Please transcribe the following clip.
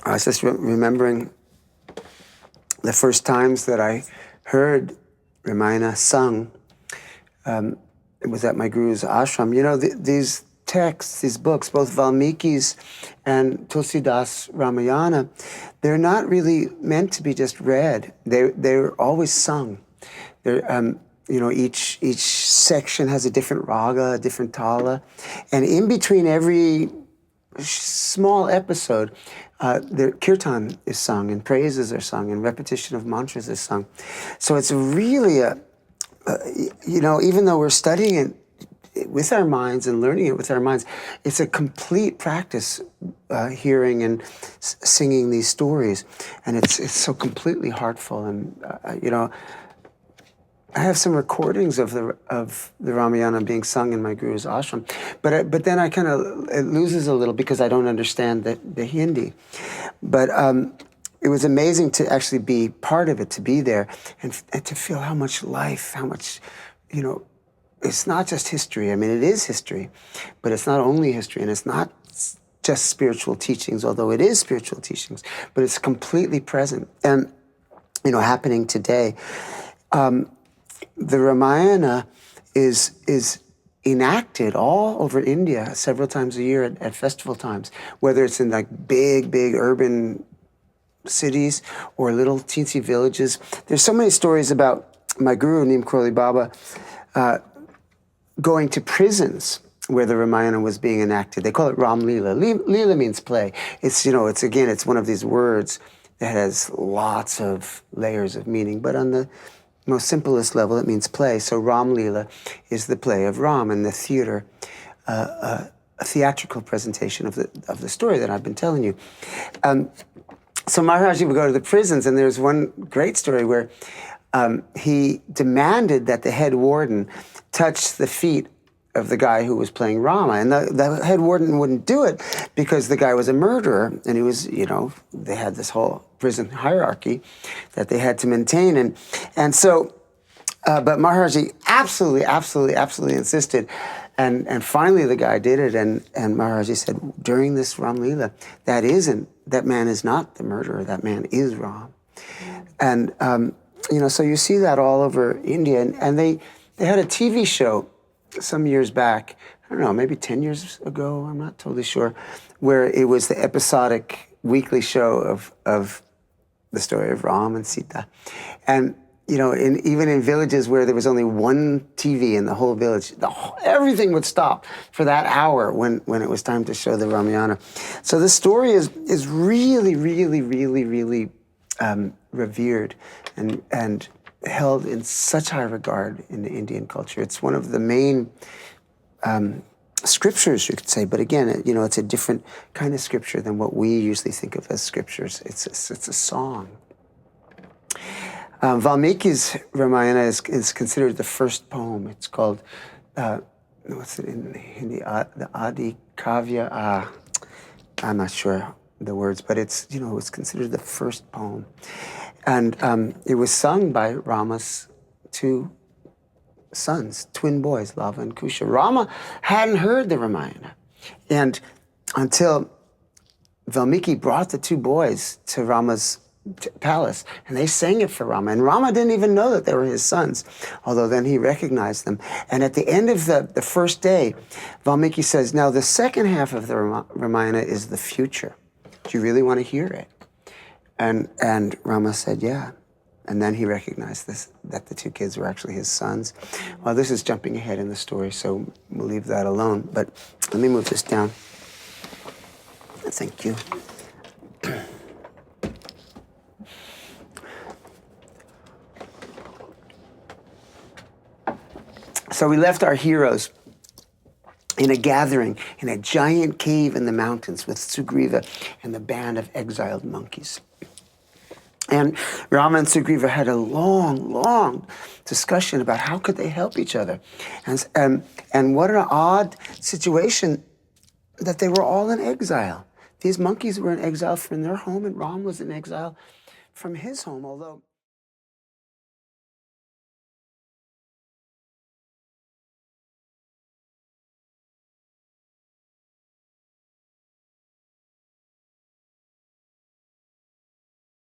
I was just remembering the first times that I heard Ramayana sung. It was at my guru's ashram. You know, these texts, these books, both Valmiki's and Tulsidas Ramayana, they're not really meant to be just read. They're always sung. They're, you know, each section has a different raga, a different tala, and in between every small episode, the kirtan is sung, and praises are sung, and repetition of mantras is sung. So it's really you know, even though we're studying it with our minds and learning it with our minds, it's a complete practice hearing and singing these stories, and it's so completely heartful. And you know, I have some recordings of the Ramayana being sung in my guru's ashram, but then I kind of, it loses a little because I don't understand the Hindi. But it was amazing to actually be part of it, to be there, and to feel how much life, how much, you know, it's not just history. I mean, it is history, but it's not only history, and it's not just spiritual teachings, although it is spiritual teachings, but it's completely present. And happening today. The Ramayana is enacted all over India several times a year at festival times, whether it's in like big urban cities or little teensy villages. There's so many stories about my guru, Neem Karoli Baba, going to prisons where the Ramayana was being enacted. They call it Ram Leela. Leela means play. It's one of these words that has lots of layers of meaning, but on the most simplest level, it means play. So Ram Leela is the play of Ram in the theater, a theatrical presentation of the story that I've been telling you. So Maharaji would go to the prisons, and there's one great story where he demanded that the head warden touch the feet of the guy who was playing Rama. And the head warden wouldn't do it because the guy was a murderer, and he was, they had this whole prison hierarchy that they had to maintain. And so, but Maharaji absolutely insisted. And finally the guy did it, and Maharaji said, during this Ram Leela, that man is not the murderer, that man is Ram. And, so you see that all over India. And they had a TV show some years back, I don't know, maybe 10 years ago, I'm not totally sure, where it was the episodic weekly show of the story of Ram and Sita. And, even in villages where there was only one TV in the whole village, everything would stop for that hour when it was time to show the Ramayana. So the story is really revered and held in such high regard in the Indian culture. It's one of the main scriptures, you could say, but again, it's a different kind of scripture than what we usually think of as scriptures. It's a song. Valmiki's Ramayana is considered the first poem. It's called, what's it in Hindi? The Adi Kavya. I'm not sure the words, but it's considered the first poem. And it was sung by Rama's two sons, twin boys, Lava and Kusha. Rama hadn't heard the Ramayana. And until Valmiki brought the two boys to Rama's palace, and they sang it for Rama. And Rama didn't even know that they were his sons, although then he recognized them. And at the end of the first day, Valmiki says, now the second half of the Ramayana is the future. Do you really want to hear it? And Rama said, yeah. And then he recognized that the two kids were actually his sons. Well, this is jumping ahead in the story, so we'll leave that alone. But let me move this down. Thank you. So we left our heroes in a gathering in a giant cave in the mountains with Sugriva and the band of exiled monkeys. And Rama and Sugriva had a long discussion about how could they help each other. And what an odd situation that they were all in exile. These monkeys were in exile from their home, and Ram was in exile from his home, although